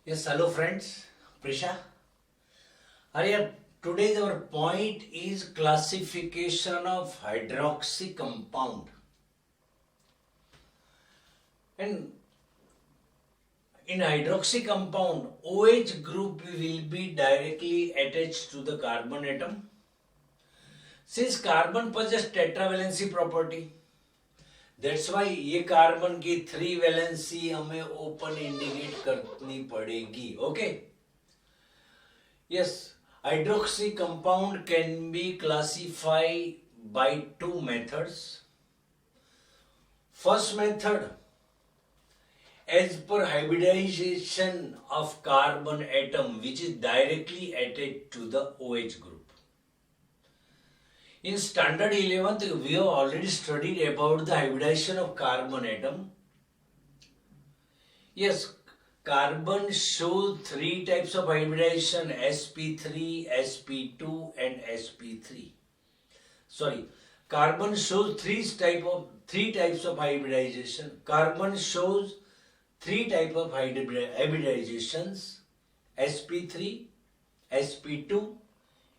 Yes, hello friends. Prisha. Arya, today's our point is classification of hydroxy compound. And in hydroxy compound, OH group will be directly attached to the carbon atom. Since carbon possesses tetravalency property, that's why ये carbon की 3 valency हमें open indicate करनी पड़ेगी. Okay. Yes, hydroxy compound can be classified by two methods. First method, as per hybridization of carbon atom which is directly attached to the OH group. In standard 11th, we have already studied about the hybridization of carbon atom. Yes, carbon shows three types of hybridization: sp3, sp2 and sp3. Sorry, carbon shows three types of hybridization. Carbon shows three types of hybridizations: sp3, sp2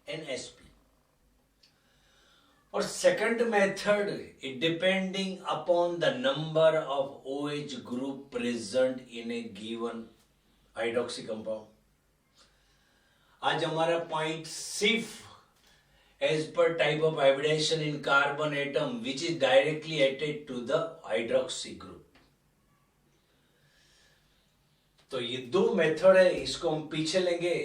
and sp. Or second method, it depending upon the number of OH group present in a given hydroxy compound. आज हमारा point सिर्फ as per type of hybridization in carbon atom which is directly attached to the hydroxy group. तो ये दो method है, इसको हम पीछे लेंगे.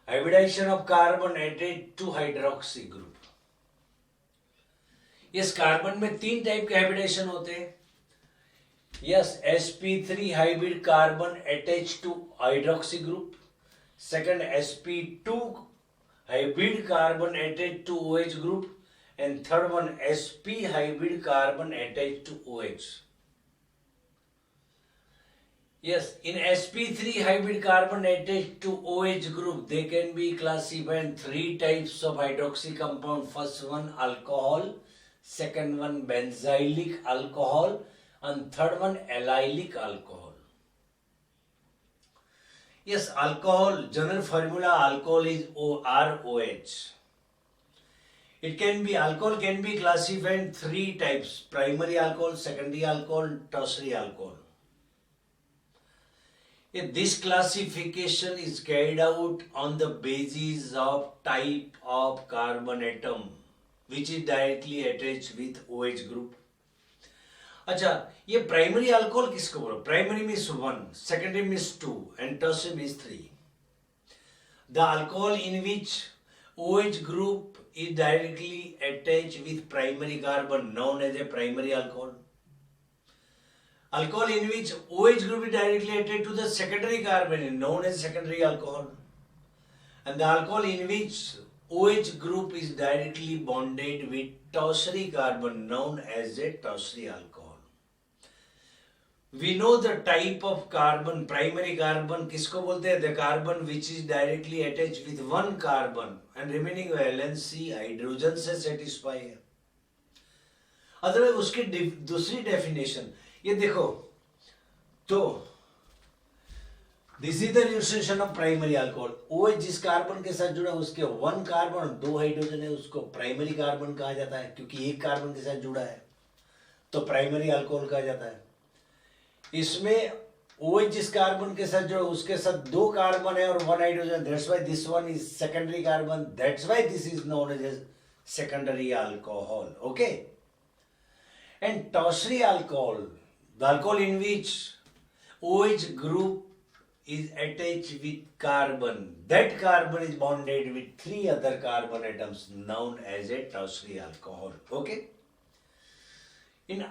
हाइब्रिडाइजेशन ऑफ कार्बन एटेड टू हाइड्रोक्सी ग्रुप. इस कार्बन में तीन टाइप के हाइब्रिडेशन होते हैं. Yes, sp3 hybrid carbon attach to hydroxy group. Second, sp2 hybrid carbon attach to OH group. And third one, sp hybrid carbon attach to OH. Yes, in sp3 hybrid carbon attached to OH group, they can be classified in three types of hydroxy compound. First one, alcohol. Second one, benzylic alcohol. And third one, allylic alcohol. Yes, alcohol, general formula alcohol is ROH. Alcohol can be classified in three types: primary alcohol, secondary alcohol, tertiary alcohol. This classification is carried out on the basis of type of carbon atom which is directly attached with OH group. अच्छा, ये primary alcohol किसको बोलो? Primary means 1, secondary means 2 and tertiary means 3. The alcohol in which OH group is directly attached with primary carbon known as a primary alcohol. Alcohol in which OH group is directly attached to the secondary carbon is known as secondary alcohol. And the alcohol in which OH group is directly bonded with tertiary carbon known as a tertiary alcohol. We know the type of carbon. Primary carbon किसको बोलते हैं? The carbon which is directly attached with one carbon and remaining valency hydrogen से satisfy है. Otherwise उसकी दूसरी definition ये देखो, तो this is the nutrition of primary alcohol. OH जिस कार्बन के साथ जुड़ा है उसके 1 कार्बन और 2 हाइड्रोजन है, उसको प्राइमरी कार्बन कहा जाता है क्योंकि एक कार्बन के साथ जुड़ा है, तो प्राइमरी अल्कोहल कहा जाता है. इसमें OH जिस कार्बन के साथ जुड़ा उसके साथ 2 कार्बन है और 1 hydrogen, that's why this one is secondary carbon, that's why this is known as secondary alcohol. Okay. And tertiary alcohol, the alcohol in which OH group is attached with carbon, that carbon is bonded with 3 other carbon atoms known as a tertiary alcohol. Okay. In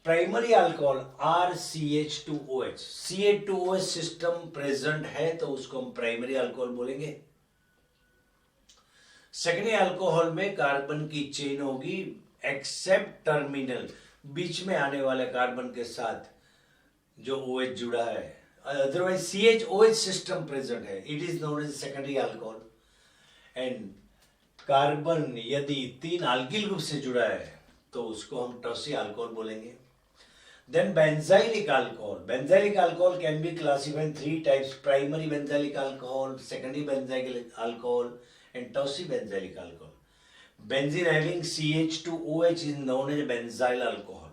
primary alcohol RCH2OH, CH2OH system present है तो उसको हम primary alcohol बोलेंगे. Secondary alcohol में carbon की chain होगी accept terminal, बीच में आने वाले कार्बन के साथ जो OH जुड़ा है. अदरवाइज CHOH सिस्टम प्रेजेंट है, it is known as secondary alcohol. And carbon यदि 3 अल्किल ग्रुप से जुड़ा है तो उसको हम टर्शियरी अल्कोहल बोलेंगे. Then benzylic alcohol. Benzylic alcohol can be classified in three types: primary benzylic alcohol, secondary benzylic alcohol, and tertiary benzylic alcohol. Benzene having CH2OH is known as benzyl alcohol.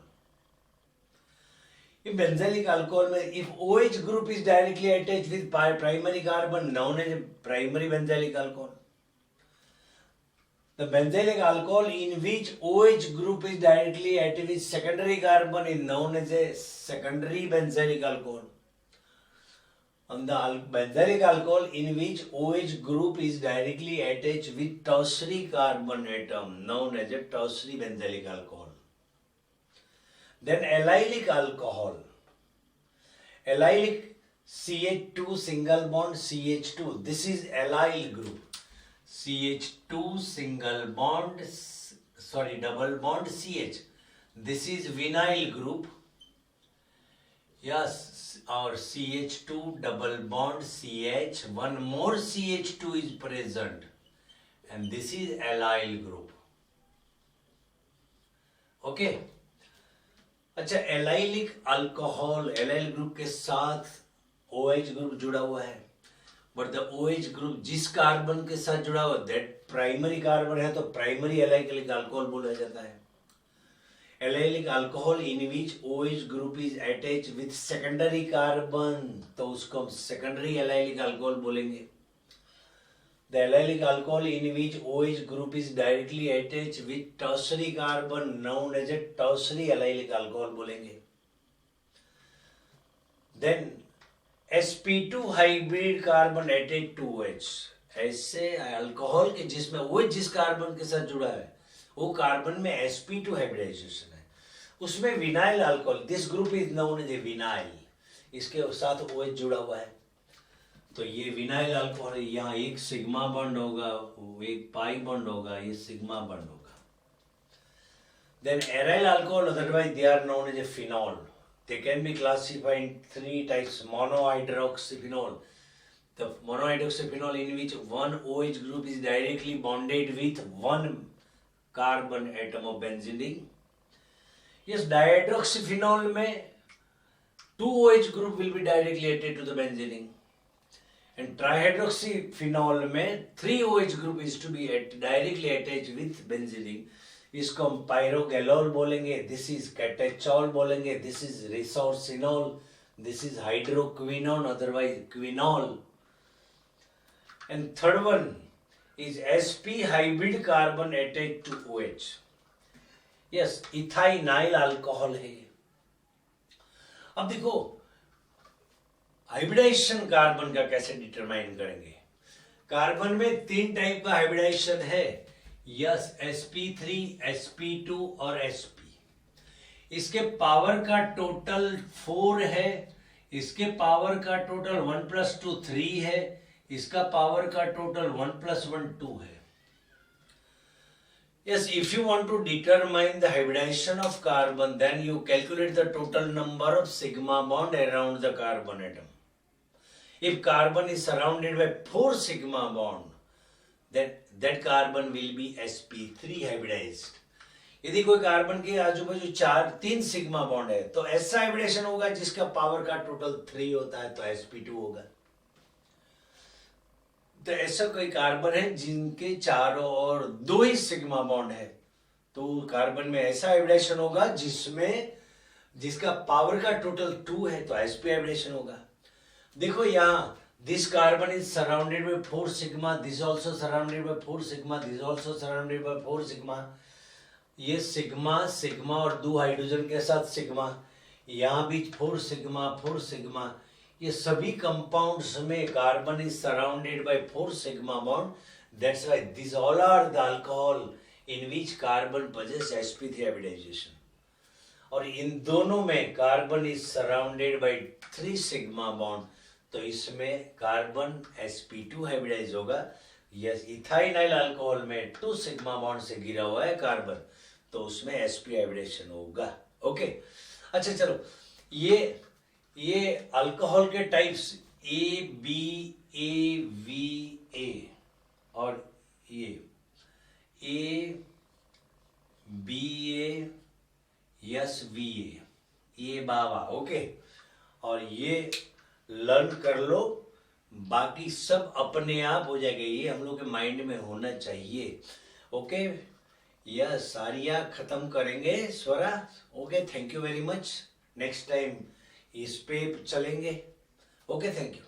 In benzylic alcohol, if OH group is directly attached with primary carbon, known as primary benzylic alcohol. The benzylic alcohol in which OH group is directly attached with secondary carbon is known as a secondary benzylic alcohol. And the benzylic alcohol in which OH group is directly attached with tertiary carbon atom, known as a tertiary benzylic alcohol. Then allylic alcohol. Allylic CH2 single bond CH2. This is allyl group. CH2 single bond, double bond CH. This is vinyl group. Yes, or CH2 double bond CH. One more CH2 is present. And this is allyl group. Okay. अच्छा, allylic alcohol allyl group के साथ OH group जुड़ा हुआ है, but the OH group जिस carbon के साथ जुड़ा हुआ दैट प्राइमरी कार्बन है, तो प्राइमरी एलाइलिक अल्कोहल बोला जाता है. Allylic alcohol in which OH group is attach with secondary carbon, तो उसको हम सेकेंडरी एलाइलिक अल्कोहल बोलेंगे. The allylic alcohol in which OH group is directly attached with tertiary carbon, known as a tertiary allylic alcohol बोलेंगे. Then sp2 hybrid carbon attached to OH. ऐसे alcohol के जिसमें OH जिस carbon के साथ जुड़ा है वो कार्बन में sp2 हाइब्रिडाइजेशन है, उसमें vinyl alcohol, this group is known as a vinyl, इसके साथ OH जुड़ा हुआ है, तो ये विनाइल अल्कोहल. यहाँ एक सिग्मा बॉन्ड होगा, एक पाई बॉन्ड होगा, ये सिग्मा बॉन्ड होगा. Then aryl alcohol, otherwise they are known as a phenol. They can be classified in three types: monohydroxyphenol. The monohydroxyphenol in which one OH group is directly bonded with one carbon atom of benzene. Yes, dihydroxyphenol में two OH group will be directly attached to the benzene. And trihydroxyphenol में 3 OH group is to be directly attached with benzene. इसको हम pyrogalol बोलेंगे, this is catechol बोलेंगे, this is resorcinol, this is hydroquinone, otherwise quinol. And third one is sp hybrid carbon attached to OH. Yes, ethynyl alcohol है. अब देखो hybridisation carbon का कैसे determine करेंगे. कार्बन में 3 टाइप का हाइब्रिडाइजेशन है. यस, sp3, sp2 और sp. इसके पावर का टोटल 4 है, इसके पावर का टोटल 1 + 2 3 है, इसका पावर का टोटल 1 + 1 2 है. Yes, if you want to determine the hybridization of carbon, then you calculate the total number of sigma bond around the carbon atom. If carbon is surrounded by 4 sigma bond, then that carbon will be sp3 hybridized. यदि कोई carbon के आजू बाजू 3 sigma bond है, तो ऐसा hybridisation होगा जिसका पावर का टोटल 3 होता है, तो sp2 होगा. तो ऐसा कोई कार्बन है जिनके चारों ओर 2 ही सिग्मा बॉन्ड है, तो कार्बन में ऐसा हाइब्रिडेशन होगा जिसका पावर का टोटल 2 है, तो sp हाइब्रिडेशन होगा. देखो यहाँ this carbon is surrounded by 4 sigma, this also surrounded by 4 sigma, this also surrounded by 4 sigma. ये सिग्मा और 2 हाइड्रोजन के साथ सिग्मा, यहाँ भी 4 सिग्मा. ये सभी कंपाउंड्स में carbon is surrounded by 4 sigma bond. That's why this all are the alcohol in which carbon possess sp3 hybridization. और इन दोनों में carbon is surrounded by 3 sigma bond, तो इसमें कार्बन sp2 हाइब्रिडाइज होगा. यस, इथाइनाइल अल्कोहल में 2 sigma bond से घिरा हुआ है कार्बन, तो उसमें sp हाइब्रिडेशन होगा. ओके, अच्छा चलो, ये अल्कोहल के टाइप्स ABAVA और ये ABA SVA, ये बाबा, ओके। और ये लर्न कर लो, बाकी सब अपने आप हो जाएगा। ये हम लोग के माइंड में होना चाहिए, ओके। यह सारिया खत्म करेंगे Swara, okay. Thank you very much. Next time इस पे चलेंगे, ओके। Thank you.